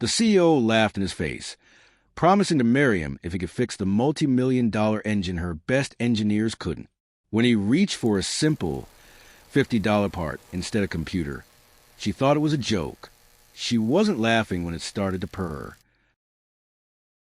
The CEO laughed in his face, promising to marry him if he could fix the multi-million-dollar engine her best engineers couldn't. When he reached for a simple $50 part instead of computer, she thought it was a joke. She wasn't laughing when it started to purr.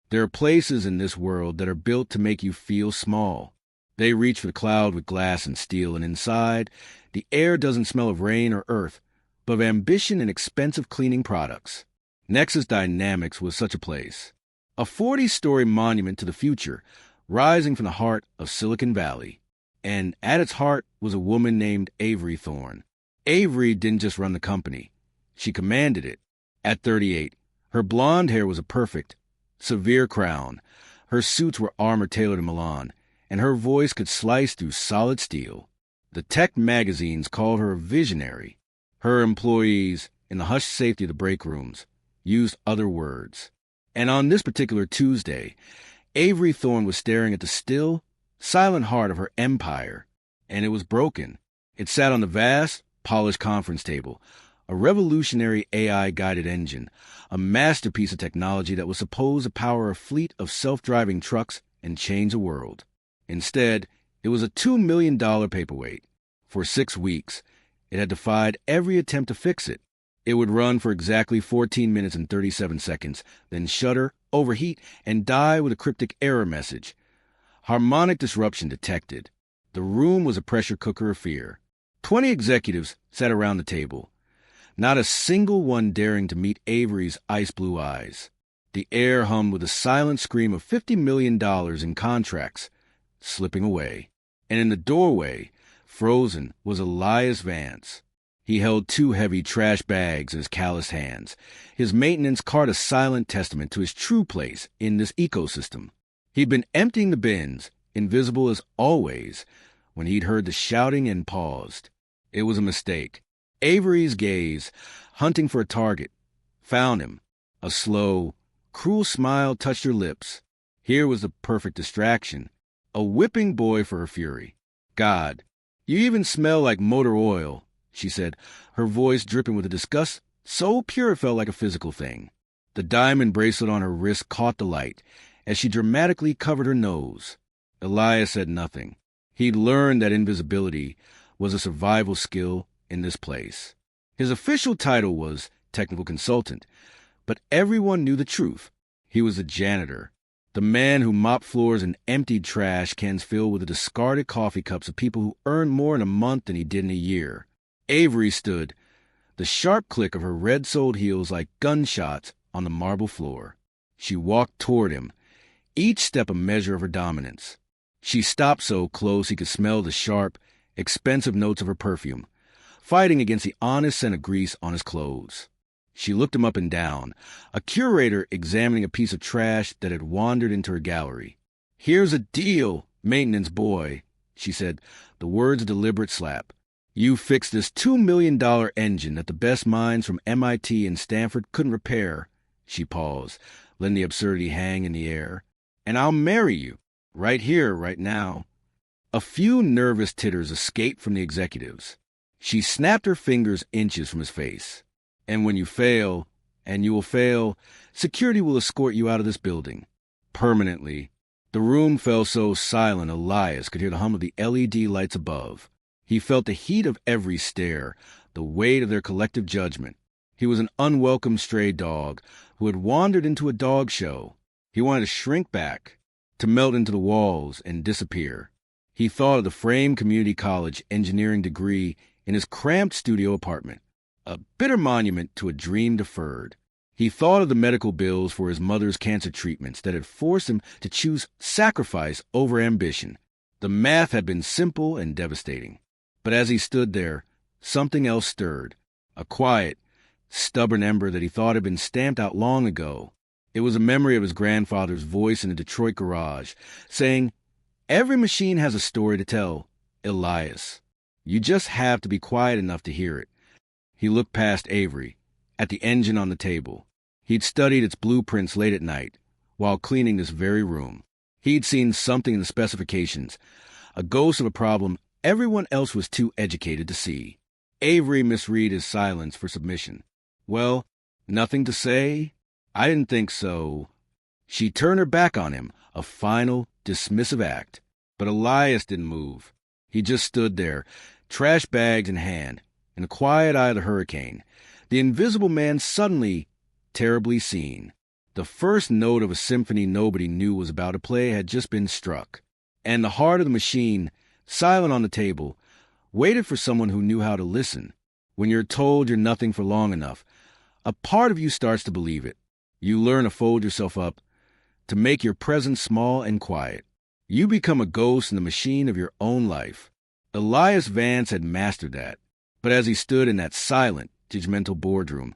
There are places in this world that are built to make you feel small. They reach for the cloud with glass and steel, and inside, the air doesn't smell of rain or earth, but of ambition and expensive cleaning products. Nexus Dynamics was such a place. A 40-story monument to the future, rising from the heart of Silicon Valley. And at its heart was a woman named Avery Thorne. Avery didn't just run the company. She commanded it. At 38, her blonde hair was a perfect, severe crown. Her suits were armor-tailored in Milan, and her voice could slice through solid steel. The tech magazines called her a visionary. Her employees, in the hushed safety of the break rooms, used other words. And on this particular Tuesday, Avery Thorne was staring at the still, silent heart of her empire, and it was broken. It sat on the vast, polished conference table, a revolutionary AI-guided engine, a masterpiece of technology that was supposed to power a fleet of self-driving trucks and change the world. Instead, it was a $2 million paperweight. For 6 weeks, it had defied every attempt to fix it. It would run for exactly 14 minutes and 37 seconds, then shudder, overheat, and die with a cryptic error message. Harmonic disruption detected. The room was a pressure cooker of fear. 20 executives sat around the table, not a single one daring to meet Avery's ice-blue eyes. The air hummed with a silent scream of $50 million in contracts slipping away. And in the doorway, frozen, was Elias Vance. He held 2 heavy trash bags in his calloused hands, his maintenance cart a silent testament to his true place in this ecosystem. He'd been emptying the bins, invisible as always, when he'd heard the shouting and paused. It was a mistake. Avery's gaze, hunting for a target, found him. A slow, cruel smile touched her lips. Here was the perfect distraction, a whipping boy for her fury. God, you even smell like motor oil, she said, her voice dripping with a disgust so pure it felt like a physical thing. The diamond bracelet on her wrist caught the light as she dramatically covered her nose. Elias said nothing. He'd learned that invisibility was a survival skill in this place. His official title was technical consultant, but everyone knew the truth. He was the janitor, the man who mopped floors and emptied trash cans filled with the discarded coffee cups of people who earned more in a month than he did in a year. Avery stood, the sharp click of her red-soled heels like gunshots on the marble floor. She walked toward him, each step a measure of her dominance. She stopped so close he could smell the sharp, expensive notes of her perfume, fighting against the honest scent of grease on his clothes. She looked him up and down, a curator examining a piece of trash that had wandered into her gallery. "Here's a deal, maintenance boy," she said, the words a deliberate slap. "You fixed this $2 million engine that the best minds from MIT and Stanford couldn't repair." She paused, letting the absurdity hang in the air. "And I'll marry you, right here, right now." A few nervous titters escaped from the executives. She snapped her fingers inches from his face. "And when you fail, and you will fail, security will escort you out of this building. Permanently." The room fell so silent Elias could hear the hum of the LED lights above. He felt the heat of every stare, the weight of their collective judgment. He was an unwelcome stray dog who had wandered into a dog show. He wanted to shrink back, to melt into the walls and disappear. He thought of the Frame Community College engineering degree in his cramped studio apartment, a bitter monument to a dream deferred. He thought of the medical bills for his mother's cancer treatments that had forced him to choose sacrifice over ambition. The math had been simple and devastating. But as he stood there, something else stirred, a quiet, stubborn ember that he thought had been stamped out long ago. It was a memory of his grandfather's voice in a Detroit garage, saying, "Every machine has a story to tell, Elias. You just have to be quiet enough to hear it." He looked past Avery, at the engine on the table. He'd studied its blueprints late at night, while cleaning this very room. He'd seen something in the specifications, a ghost of a problem everyone else was too educated to see. Avery misread his silence for submission. "Well, nothing to say?" I didn't think so. She turned her back on him, a final, dismissive act. But Elias didn't move. He just stood there, trash bags in hand, in the quiet eye of the hurricane. The invisible man suddenly, terribly seen. The first note of a symphony nobody knew was about to play had just been struck. And the heart of the machine, silent on the table, waited for someone who knew how to listen. When you're told you're nothing for long enough, a part of you starts to believe it. You learn to fold yourself up, to make your presence small and quiet. You become a ghost in the machine of your own life. Elias Vance had mastered that. But as he stood in that silent, judgmental boardroom,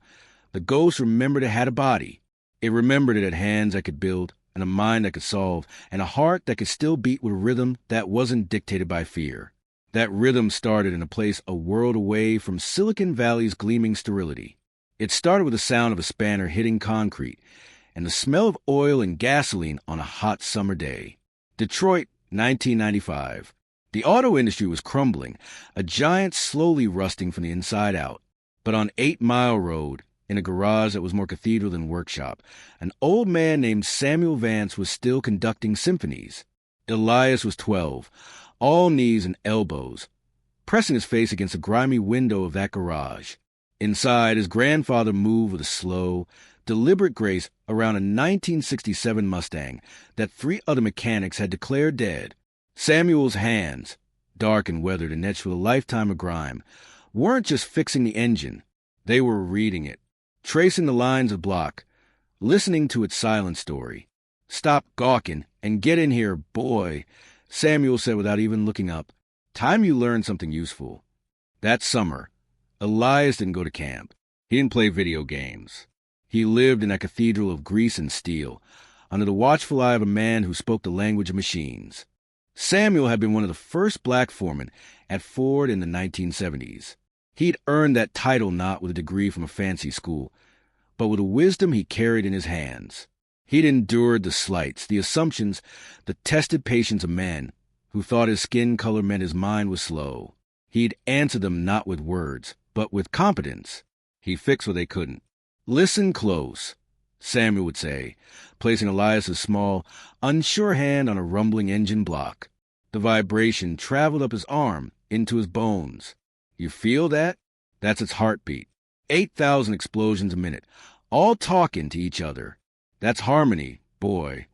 the ghost remembered it had a body. It remembered it had hands that could build, and a mind that could solve, and a heart that could still beat with a rhythm that wasn't dictated by fear. That rhythm started in a place a world away from Silicon Valley's gleaming sterility. It started with the sound of a spanner hitting concrete, and the smell of oil and gasoline on a hot summer day. Detroit, 1995. The auto industry was crumbling, a giant slowly rusting from the inside out. But on 8 Mile Road, in a garage that was more cathedral than workshop, an old man named Samuel Vance was still conducting symphonies. Elias was 12, all knees and elbows, pressing his face against the grimy window of that garage. Inside, his grandfather moved with a slow, deliberate grace around a 1967 Mustang that 3 other mechanics had declared dead. Samuel's hands, dark and weathered and etched with a lifetime of grime, weren't just fixing the engine. They were reading it, tracing the lines of block, listening to its silent story. "Stop gawking and get in here, boy," Samuel said without even looking up. "Time you learned something useful." That summer, Elias didn't go to camp. He didn't play video games. He lived in a cathedral of grease and steel, under the watchful eye of a man who spoke the language of machines. Samuel had been one of the first black foremen at Ford in the 1970s. He'd earned that title not with a degree from a fancy school, but with a wisdom he carried in his hands. He'd endured the slights, the assumptions, the tested patience of men who thought his skin color meant his mind was slow. He'd answered them not with words, but with competence. He fixed what they couldn't. "Listen close," Samuel would say, placing Elias's small, unsure hand on a rumbling engine block. The vibration traveled up his arm, into his bones. "You feel that? That's its heartbeat. 8,000 explosions a minute, all talking to each other. That's harmony, boy."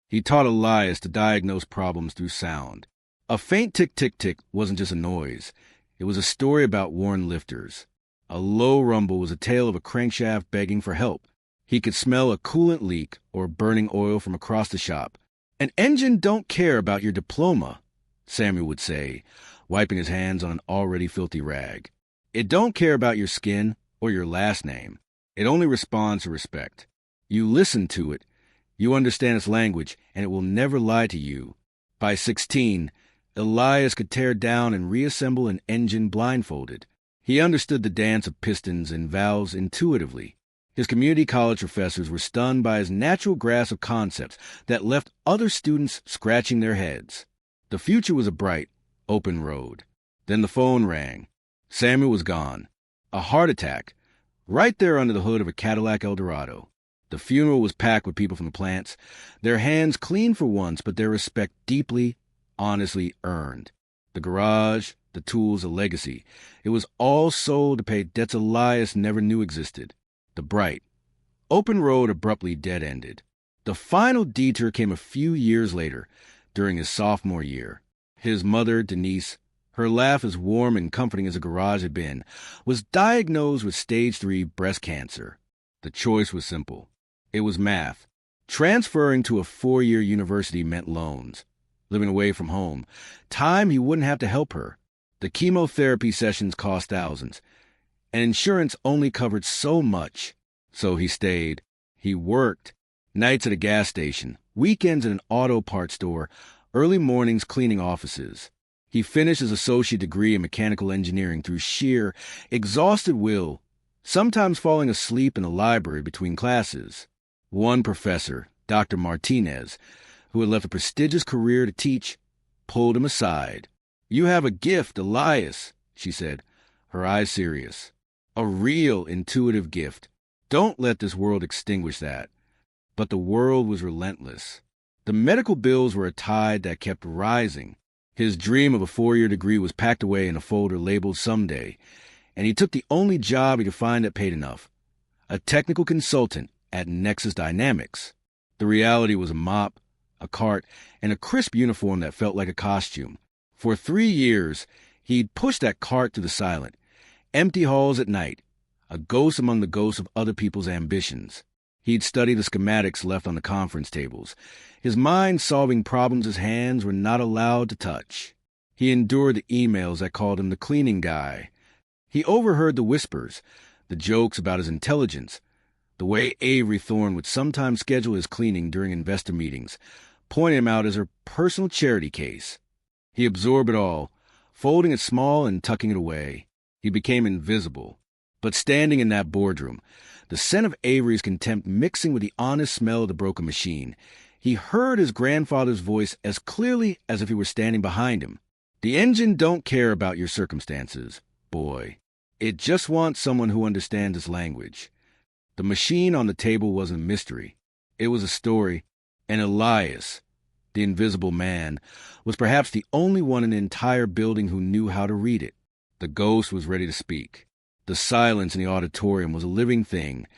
He taught Elias to diagnose problems through sound. A faint tick-tick-tick wasn't just a noise. It was a story about worn lifters. A low rumble was a tale of a crankshaft begging for help. He could smell a coolant leak or burning oil from across the shop. "An engine don't care about your diploma," Samuel would say, wiping his hands on an already filthy rag. "It don't care about your skin or your last name. It only responds to respect. You listen to it, you understand its language, and it will never lie to you." By 16, Elias could tear down and reassemble an engine blindfolded. He understood the dance of pistons and valves intuitively. His community college professors were stunned by his natural grasp of concepts that left other students scratching their heads. The future was a bright, open road. Then the phone rang. Samuel was gone. A heart attack, right there under the hood of a Cadillac Eldorado. The funeral was packed with people from the plants, their hands clean for once, but their respect deeply, honestly earned. The garage, the tools, the legacy. It was all sold to pay debts Elias never knew existed. The bright, open road abruptly dead-ended. The final detour came a few years later, during his sophomore year. His mother, Denise, her laugh as warm and comforting as a garage had been, was diagnosed with stage 3 breast cancer. The choice was simple. It was math. Transferring to a 4-year university meant loans, living away from home, time he wouldn't have to help her. The chemotherapy sessions cost thousands, and insurance only covered so much. So he stayed. He worked. Nights at a gas station, weekends at an auto parts store, early mornings cleaning offices. He finished his associate degree in mechanical engineering through sheer, exhausted will, sometimes falling asleep in the library between classes. One professor, Dr. Martinez, who had left a prestigious career to teach, pulled him aside. "You have a gift, Elias," she said, her eyes serious. "A real intuitive gift. Don't let this world extinguish that." But the world was relentless. The medical bills were a tide that kept rising. His dream of a 4-year degree was packed away in a folder labeled someday, and he took the only job he could find that paid enough, a technical consultant at Nexus Dynamics. The reality was a mop, a cart, and a crisp uniform that felt like a costume. For 3 years, he'd pushed that cart to the silent, empty halls at night, a ghost among the ghosts of other people's ambitions. He'd studied the schematics left on the conference tables, his mind solving problems his hands were not allowed to touch. He endured the emails that called him the cleaning guy. He overheard the whispers, the jokes about his intelligence, the way Avery Thorne would sometimes schedule his cleaning during investor meetings, pointing him out as her personal charity case. He absorbed it all, folding it small and tucking it away. He became invisible. But standing in that boardroom, the scent of Avery's contempt mixing with the honest smell of the broken machine, he heard his grandfather's voice as clearly as if he were standing behind him. The engine don't care about your circumstances, boy. It just wants someone who understands its language. The machine on the table wasn't a mystery. It was a story, and Elias, the invisible man, was perhaps the only one in the entire building who knew how to read it. The ghost was ready to speak. The silence in the auditorium was a living thing,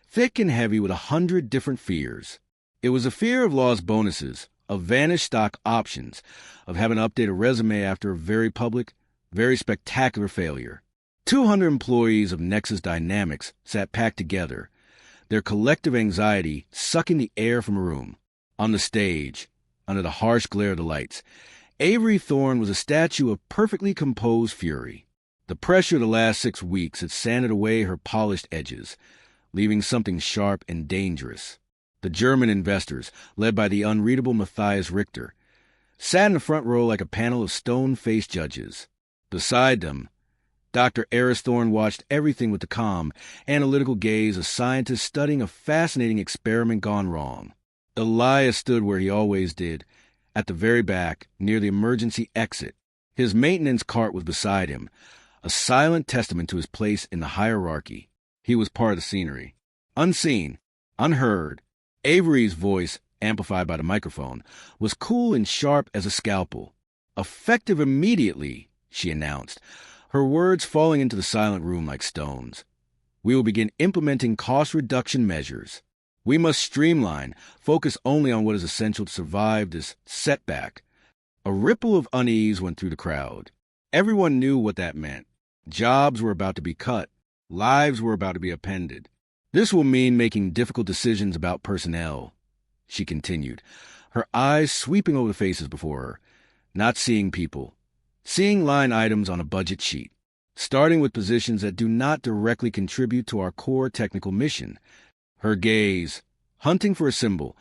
thick and heavy with 100 different fears. It was a fear of lost bonuses, of vanished stock options, of having to update a resume after a very public, very spectacular failure. 200 employees of Nexus Dynamics sat packed together, their collective anxiety sucking the air from a room. On the stage, under the harsh glare of the lights, Avery Thorne was a statue of perfectly composed fury. The pressure of the last 6 weeks had sanded away her polished edges, leaving something sharp and dangerous. The German investors, led by the unreadable Matthias Richter, sat in the front row like a panel of stone-faced judges. Beside them, Dr. Elias Thorne watched everything with the calm, analytical gaze of scientists studying a fascinating experiment gone wrong. Elias stood where he always did, at the very back, near the emergency exit. His maintenance cart was beside him, a silent testament to his place in the hierarchy. He was part of the scenery. Unseen, unheard, Avery's voice, amplified by the microphone, was cool and sharp as a scalpel. "Effective immediately," she announced, her words falling into the silent room like stones. "We will begin implementing cost reduction measures. We must streamline, focus only on what is essential to survive this setback." A ripple of unease went through the crowd. Everyone knew what that meant. Jobs were about to be cut. Lives were about to be upended. "This will mean making difficult decisions about personnel," she continued, her eyes sweeping over the faces before her, not seeing people, seeing line items on a budget sheet, starting with positions that do not directly contribute to our core technical mission. Her gaze, hunting for a symbol,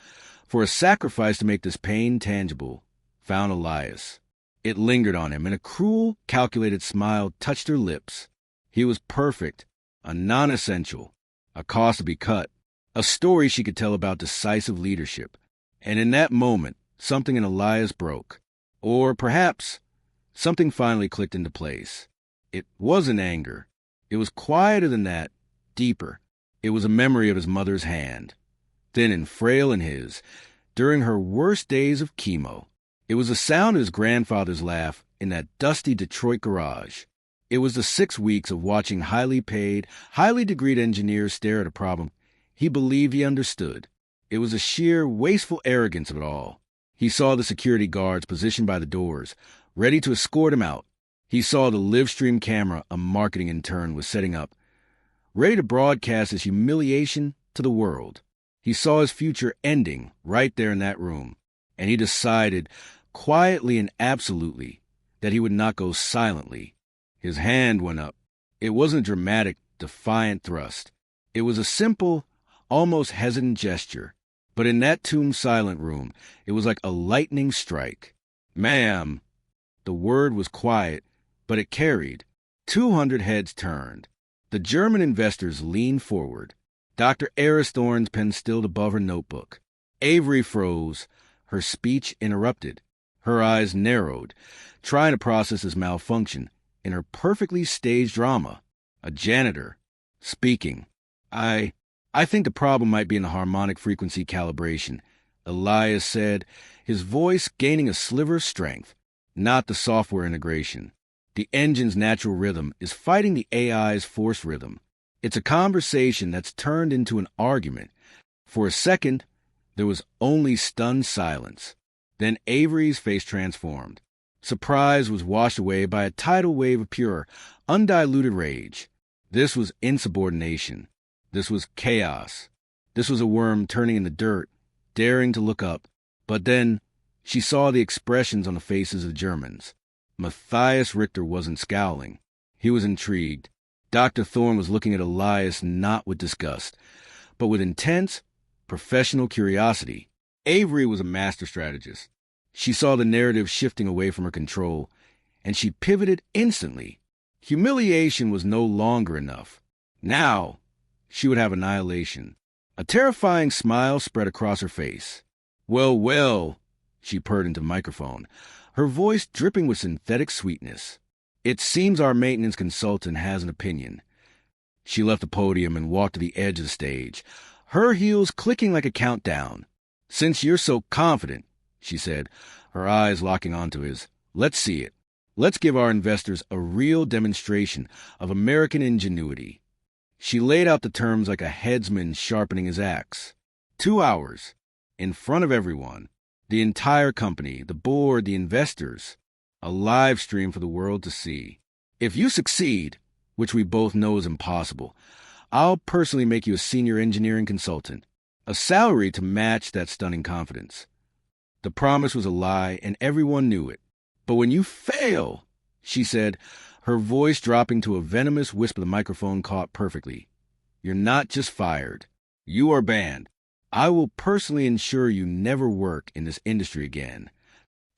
for a sacrifice to make this pain tangible, found Elias. It lingered on him, and a cruel, calculated smile touched her lips. He was perfect, a non-essential, a cost to be cut, a story she could tell about decisive leadership. And in that moment, something in Elias broke. Or perhaps something finally clicked into place. It wasn't anger. It was quieter than that, deeper. It was a memory of his mother's hand, thin and frail in his, during her worst days of chemo. It was the sound of his grandfather's laugh in that dusty Detroit garage. It was the 6 weeks of watching highly paid, highly degreed engineers stare at a problem he believed he understood. It was the sheer, wasteful arrogance of it all. He saw the security guards positioned by the doors, ready to escort him out. He saw the live-stream camera a marketing intern was setting up, ready to broadcast his humiliation to the world. He saw his future ending right there in that room, and he decided, quietly and absolutely, that he would not go silently. His hand went up. It wasn't a dramatic, defiant thrust. It was a simple, almost hesitant gesture. But in that tomb-silent room, it was like a lightning strike. "Ma'am." The word was quiet, but it carried. 200 heads turned. The German investors leaned forward. Dr. Elias Thorne's pen stilled above her notebook. Avery froze, her speech interrupted. Her eyes narrowed, trying to process his malfunction in her perfectly staged drama. A janitor, speaking. I think the problem might be in the harmonic frequency calibration, Elias said, his voice gaining a sliver of strength, not the software integration. The engine's natural rhythm is fighting the AI's forced rhythm. It's a conversation that's turned into an argument. For a second, there was only stunned silence. Then Avery's face transformed. Surprise was washed away by a tidal wave of pure, undiluted rage. This was insubordination. This was chaos. This was a worm turning in the dirt, daring to look up. But then she saw the expressions on the faces of the Germans. Matthias Richter wasn't scowling. He was intrigued. Dr. Thorne was looking at Elias not with disgust, but with intense, professional curiosity. Avery was a master strategist. She saw the narrative shifting away from her control, and she pivoted instantly. Humiliation was no longer enough. Now, she would have annihilation. A terrifying smile spread across her face. Well, well, she purred into the microphone, her voice dripping with synthetic sweetness. It seems our maintenance consultant has an opinion. She left the podium and walked to the edge of the stage, her heels clicking like a countdown. Since you're so confident, she said, her eyes locking onto his, let's see it. Let's give our investors a real demonstration of American ingenuity. She laid out the terms like a headsman sharpening his axe. 2 hours, in front of everyone, the entire company, the board, the investors, a live stream for the world to see. If you succeed, which we both know is impossible, I'll personally make you a senior engineering consultant, a salary to match that stunning confidence. The promise was a lie, and everyone knew it. But when you fail, she said, her voice dropping to a venomous whisper the microphone caught perfectly, you're not just fired. You are banned. I will personally ensure you never work in this industry again.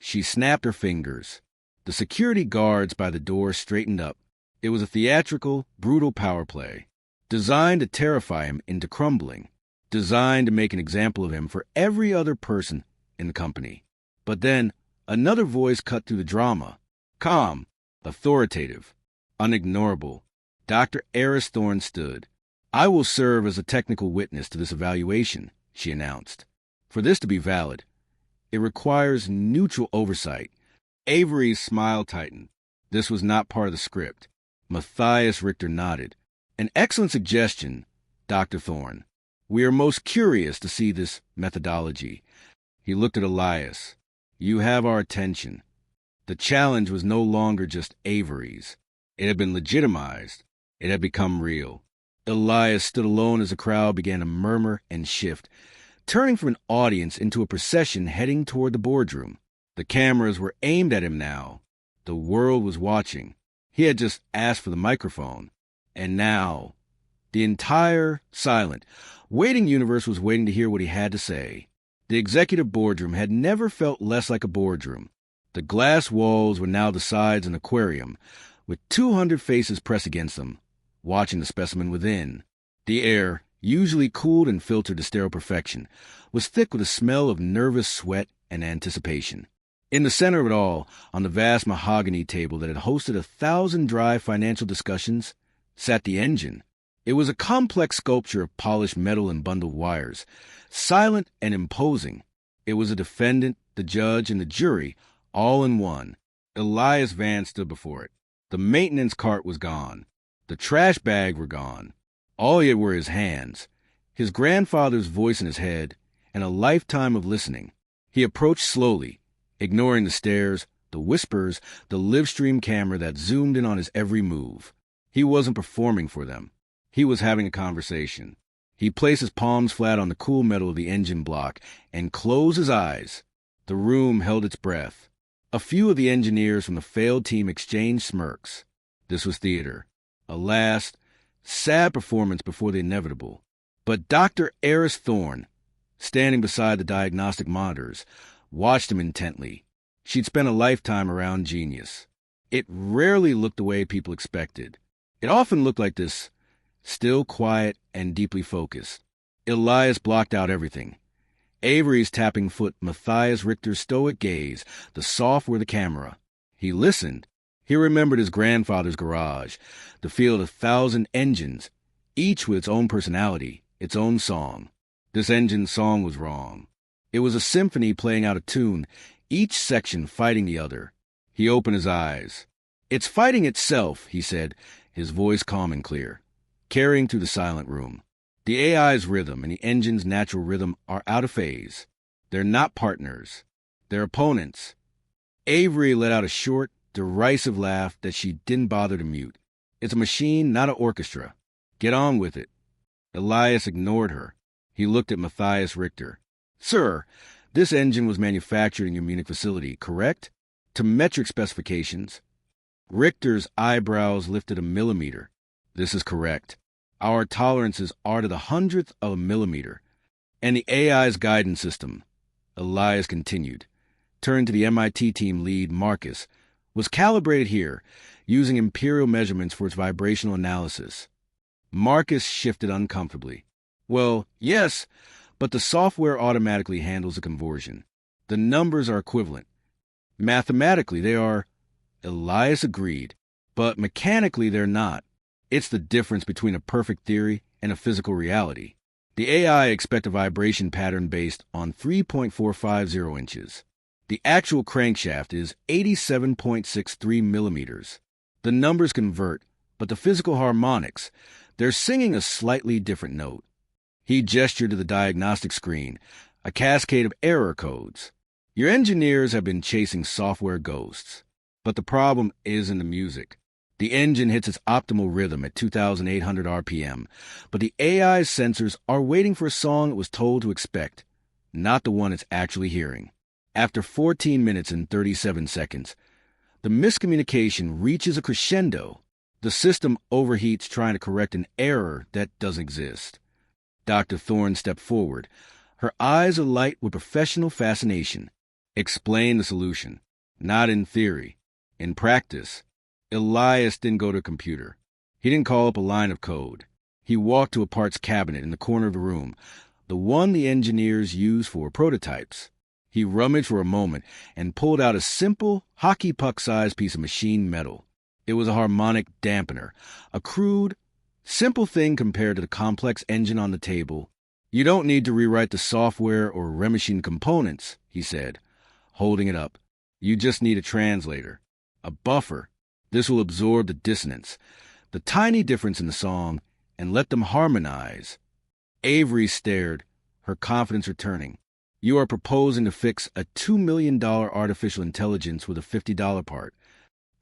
She snapped her fingers. The security guards by the door straightened up. It was a theatrical, brutal power play, designed to terrify him into crumbling, designed to make an example of him for every other person in the company. But then another voice cut through the drama. Calm, authoritative, unignorable. Dr. Elias Vance stood. I will serve as a technical witness to this evaluation, she announced. For this to be valid, it requires neutral oversight. Avery's smile tightened. This was not part of the script. Matthias Richter nodded. An excellent suggestion, Dr. Thorne. We are most curious to see this methodology. He looked at Elias. You have our attention. The challenge was no longer just Avery's. It had been legitimized. It had become real. Elias stood alone as the crowd began to murmur and shift, turning from an audience into a procession heading toward the boardroom. The cameras were aimed at him now. The world was watching. He had just asked for the microphone. And now, the entire silent, waiting universe was waiting to hear what he had to say. The executive boardroom had never felt less like a boardroom. The glass walls were now the sides of an aquarium, with 200 faces pressed against them, watching the specimen within. The air, usually cooled and filtered to sterile perfection, was thick with a smell of nervous sweat and anticipation. In the center of it all, on the vast mahogany table that had hosted 1,000 dry financial discussions, sat the engine. It was a complex sculpture of polished metal and bundled wires, silent and imposing. It was a defendant, the judge, and the jury, all in one. Elias Vance stood before it. The maintenance cart was gone. The trash bag were gone. All he had were his hands, his grandfather's voice in his head, and a lifetime of listening. He approached slowly, ignoring the stares, the whispers, the live-stream camera that zoomed in on his every move. He wasn't performing for them. He was having a conversation. He placed his palms flat on the cool metal of the engine block and closed his eyes. The room held its breath. A few of the engineers from the failed team exchanged smirks. This was theater. A last, sad performance before the inevitable. But Dr. Elias Thorne, standing beside the diagnostic monitors, watched him intently. She'd spent a lifetime around genius. It rarely looked the way people expected. It often looked like this, still quiet and deeply focused. Elias blocked out everything. Avery's tapping foot, Matthias Richter's stoic gaze, the software of the camera. He listened. He remembered his grandfather's garage, the feel of 1,000 engines, each with its own personality, its own song. This engine's song was wrong. It was a symphony playing out of tune, each section fighting the other. He opened his eyes. "It's fighting itself," he said, his voice calm and clear, carrying through the silent room. The AI's rhythm and the engine's natural rhythm are out of phase. They're not partners. They're opponents. Avery let out a short, derisive laugh that she didn't bother to mute. "It's a machine, not an orchestra. Get on with it." Elias ignored her. He looked at Matthias Richter. "Sir, this engine was manufactured in your Munich facility, correct? To metric specifications." Richter's eyebrows lifted a millimeter. "This is correct. Our tolerances are to the hundredth of a millimeter." "And the AI's guidance system," Elias continued, turned to the MIT team lead, Marcus, "was calibrated here, using imperial measurements for its vibrational analysis." Marcus shifted uncomfortably. "Well, yes, but the software automatically handles the conversion. The numbers are equivalent. Mathematically, they are." Elias agreed, "but mechanically they're not. It's the difference between a perfect theory and a physical reality. The AI expect a vibration pattern based on 3.450 inches. The actual crankshaft is 87.63 millimeters. The numbers convert, but the physical harmonics, they're singing a slightly different note." He gestured to the diagnostic screen, a cascade of error codes. "Your engineers have been chasing software ghosts. But the problem isn't the music. The engine hits its optimal rhythm at 2,800 RPM, but the AI's sensors are waiting for a song it was told to expect, not the one it's actually hearing. After 14 minutes and 37 seconds, the miscommunication reaches a crescendo. The system overheats trying to correct an error that doesn't exist." Dr. Thorne stepped forward, her eyes alight with professional fascination. "Explain the solution. Not in theory. In practice." Elias didn't go to a computer. He didn't call up a line of code. He walked to a parts cabinet in the corner of the room, the one the engineers use for prototypes. He rummaged for a moment and pulled out a simple, hockey puck-sized piece of machined metal. It was a harmonic dampener, a crude, simple thing compared to the complex engine on the table. "You don't need to rewrite the software or remachine components," he said, holding it up. "You just need a translator, a buffer. This will absorb the dissonance, the tiny difference in the song, and let them harmonize." Avery stared, her confidence returning. "You are proposing to fix a $2 million artificial intelligence with a $50 part.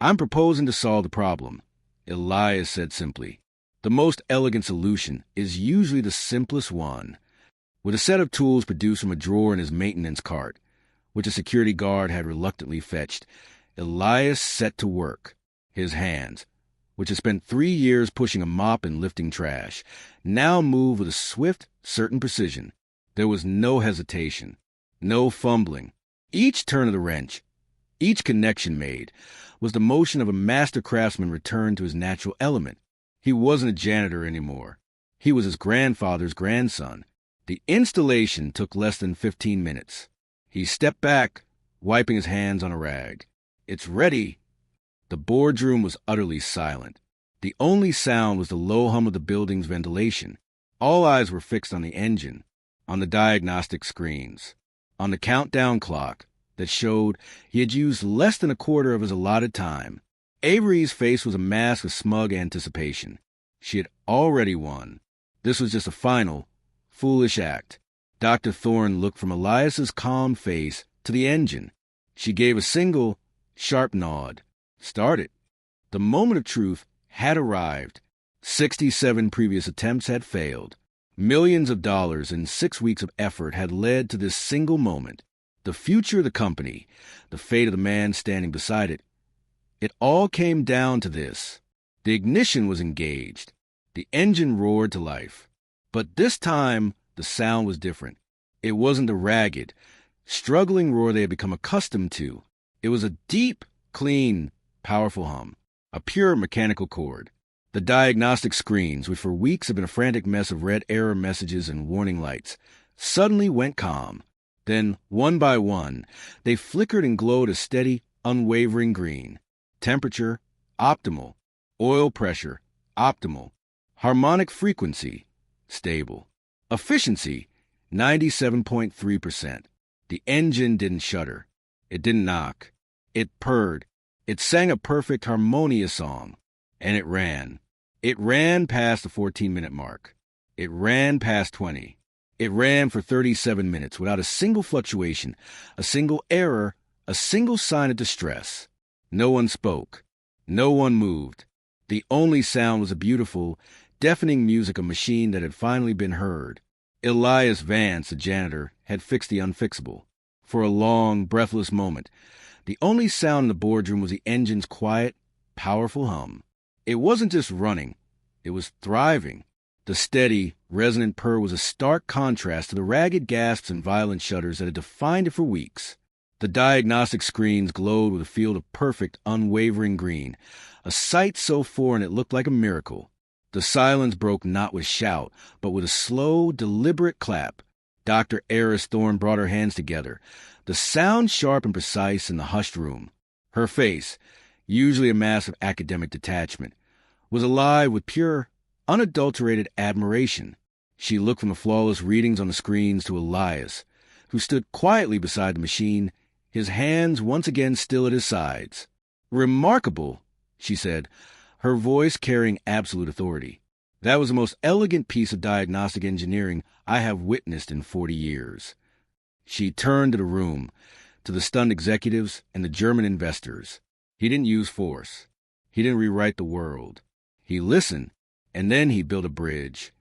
I'm proposing to solve the problem," Elias said simply. "The most elegant solution is usually the simplest one." With a set of tools produced from a drawer in his maintenance cart, which a security guard had reluctantly fetched, Elias set to work. His hands, which had spent 3 years pushing a mop and lifting trash, now moved with a swift, certain precision. There was no hesitation, no fumbling. Each turn of the wrench, each connection made, was the motion of a master craftsman returned to his natural element. He wasn't a janitor anymore. He was his grandfather's grandson. The installation took less than 15 minutes. He stepped back, wiping his hands on a rag. "It's ready." The boardroom was utterly silent. The only sound was the low hum of the building's ventilation. All eyes were fixed on the engine, on the diagnostic screens, on the countdown clock that showed he had used less than a quarter of his allotted time. Avery's face was a mask of smug anticipation. She had already won. This was just a final, foolish act. Dr. Thorne looked from Elias's calm face to the engine. She gave a single, sharp nod. "Start it." The moment of truth had arrived. 67 previous attempts had failed. Millions of dollars and 6 weeks of effort had led to this single moment. The future of the company, the fate of the man standing beside it. It all came down to this. The ignition was engaged. The engine roared to life. But this time, the sound was different. It wasn't the ragged, struggling roar they had become accustomed to. It was a deep, clean, powerful hum, a pure mechanical chord. The diagnostic screens, which for weeks had been a frantic mess of red error messages and warning lights, suddenly went calm. Then, one by one, they flickered and glowed a steady, unwavering green. Temperature, optimal. Oil pressure, optimal. Harmonic frequency, stable. Efficiency, 97.3%. The engine didn't shudder. It didn't knock. It purred. It sang a perfect, harmonious song. And it ran. It ran past the 14-minute mark. It ran past 20. It ran for 37 minutes without a single fluctuation, a single error, a single sign of distress. No one spoke. No one moved. The only sound was the beautiful, deafening music of a machine that had finally been heard. Elias Vance, the janitor, had fixed the unfixable. For a long, breathless moment, the only sound in the boardroom was the engine's quiet, powerful hum. It wasn't just running. It was thriving. The steady, resonant purr was a stark contrast to the ragged gasps and violent shudders that had defined it for weeks. The diagnostic screens glowed with a field of perfect, unwavering green, a sight so foreign it looked like a miracle. The silence broke not with shout, but with a slow, deliberate clap. Dr. Eris Thorne brought her hands together, the sound sharp and precise in the hushed room. Her face, usually a mask of academic detachment, was alive with pure, unadulterated admiration. She looked from the flawless readings on the screens to Elias, who stood quietly beside the machine, his hands once again still at his sides. "Remarkable," she said, her voice carrying absolute authority. "That was the most elegant piece of diagnostic engineering I have witnessed in 40 years. She turned to the room, to the stunned executives and the German investors. He didn't use force. He didn't rewrite the world. He listened, and then he built a bridge.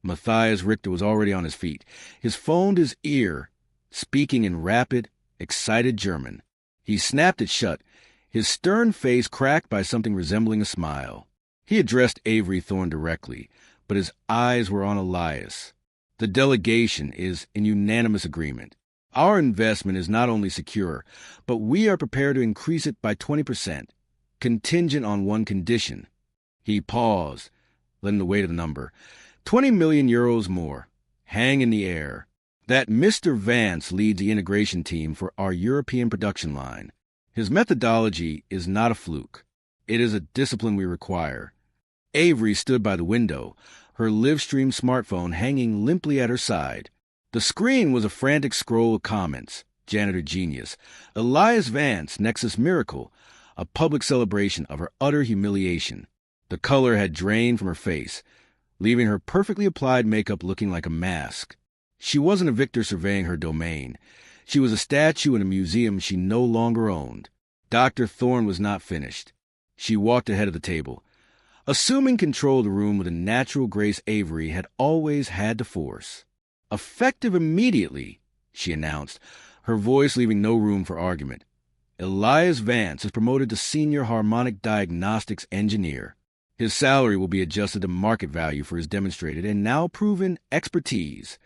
Matthias Richter was already on his feet, his phone to his ear, speaking in rapid, excited German. He snapped it shut, his stern face cracked by something resembling a smile. He addressed Avery Thorne directly, but his eyes were on Elias. "The delegation is in unanimous agreement. Our investment is not only secure, but we are prepared to increase it by 20%, contingent on one condition." He paused, letting the weight of the number. 20 million euros more. Hang in the air. That Mr. Vance leads the integration team for our European production line. His methodology is not a fluke. It is a discipline we require. Avery stood by the window, her Livestream smartphone hanging limply at her side. The screen was a frantic scroll of comments. Janitor genius. Elias Vance, Nexus miracle. A public celebration of her utter humiliation. The color had drained from her face, leaving her perfectly applied makeup looking like a mask. She wasn't a victor surveying her domain. She was a statue in a museum she no longer owned. Dr. Thorne was not finished. She walked ahead of the table, assuming control of the room with a natural grace Avery had always had to force. "Effective immediately," she announced, her voice leaving no room for argument. "Elias Vance is promoted to Senior Harmonic Diagnostics Engineer. His salary will be adjusted to market value for his demonstrated and now proven expertise."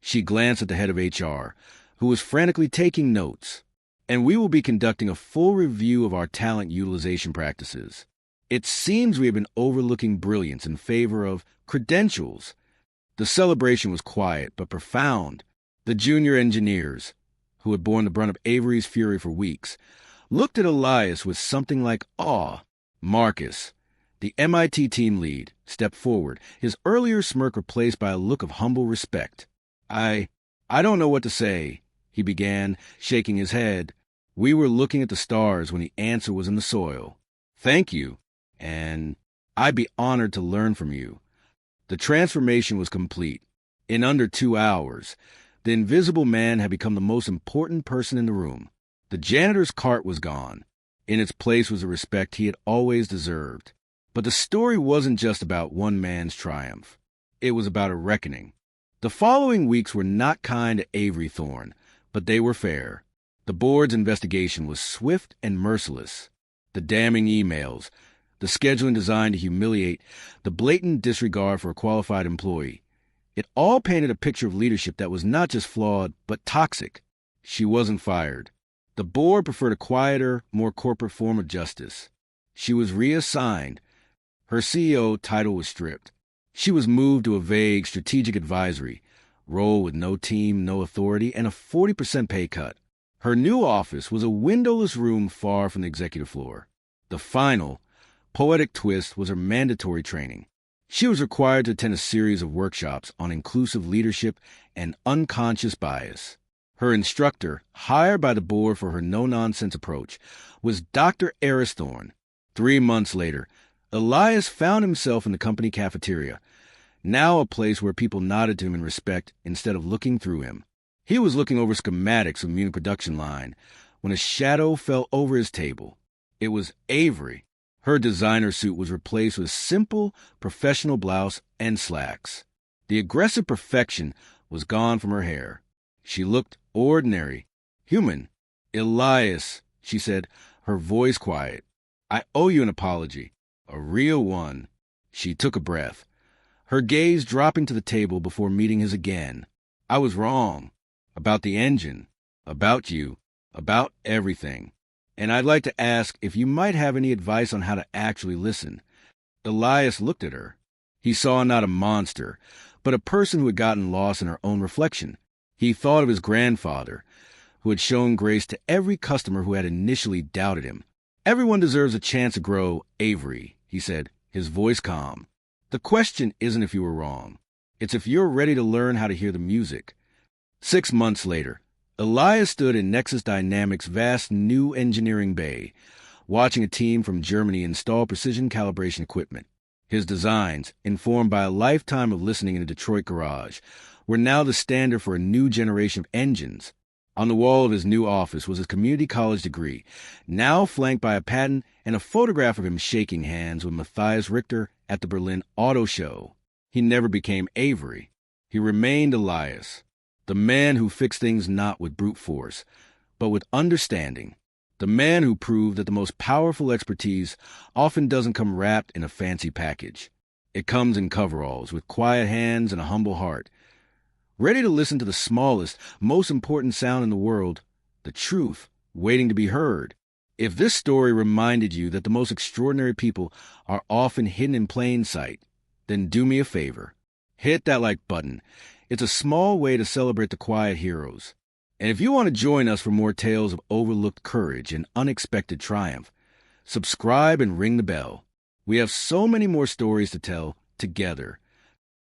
She glanced at the head of HR, who was frantically taking notes. "And we will be conducting a full review of our talent utilization practices. It seems we have been overlooking brilliance in favor of credentials." The celebration was quiet but profound. The junior engineers, who had borne the brunt of Avery's fury for weeks, looked at Elias with something like awe. Marcus, the MIT team lead, stepped forward, his earlier smirk replaced by a look of humble respect. I don't know what to say," he began, shaking his head. "We were looking at the stars when the answer was in the soil. Thank you, and I'd be honored to learn from you." The transformation was complete. In under 2 hours, the invisible man had become the most important person in the room. The janitor's cart was gone. In its place was the respect he had always deserved. But the story wasn't just about one man's triumph. It was about a reckoning. The following weeks were not kind to Avery Thorne, but they were fair. The board's investigation was swift and merciless. The damning emails, the scheduling designed to humiliate, the blatant disregard for a qualified employee. It all painted a picture of leadership that was not just flawed, but toxic. She wasn't fired. The board preferred a quieter, more corporate form of justice. She was reassigned. Her CEO title was stripped. She was moved to a vague strategic advisory role with no team, no authority, and a 40% pay cut. Her new office was a windowless room far from the executive floor. The final, poetic twist was her mandatory training. She was required to attend a series of workshops on inclusive leadership and unconscious bias. Her instructor, hired by the board for her no-nonsense approach, was Dr. Aristhorn. 3 months later, Elias found himself in the company cafeteria, now a place where people nodded to him in respect instead of looking through him. He was looking over schematics of the Munich production line when a shadow fell over his table. It was Avery. Her designer suit was replaced with simple, professional blouse and slacks. The aggressive perfection was gone from her hair. She looked ordinary, human. "Elias," she said, her voice quiet, "I owe you an apology. A real one." She took a breath, her gaze dropping to the table before meeting his again. "I was wrong. About the engine. About you. About everything. And I'd like to ask if you might have any advice on how to actually listen." Elias looked at her. He saw not a monster, but a person who had gotten lost in her own reflection. He thought of his grandfather, who had shown grace to every customer who had initially doubted him. "Everyone deserves a chance to grow, Avery," he said, his voice calm. "The question isn't if you were wrong. It's if you're ready to learn how to hear the music." 6 months later, Elias stood in Nexus Dynamics' vast new engineering bay, watching a team from Germany install precision calibration equipment. His designs, informed by a lifetime of listening in a Detroit garage, were now the standard for a new generation of engines. On the wall of his new office was his community college degree, now flanked by a patent and a photograph of him shaking hands with Matthias Richter at the Berlin Auto Show. He never became Avery. He remained Elias, the man who fixed things not with brute force, but with understanding. The man who proved that the most powerful expertise often doesn't come wrapped in a fancy package. It comes in coveralls, with quiet hands and a humble heart, ready to listen to the smallest, most important sound in the world, the truth, waiting to be heard. If this story reminded you that the most extraordinary people are often hidden in plain sight, then do me a favor. Hit that like button. It's a small way to celebrate the quiet heroes. And if you want to join us for more tales of overlooked courage and unexpected triumph, subscribe and ring the bell. We have so many more stories to tell together.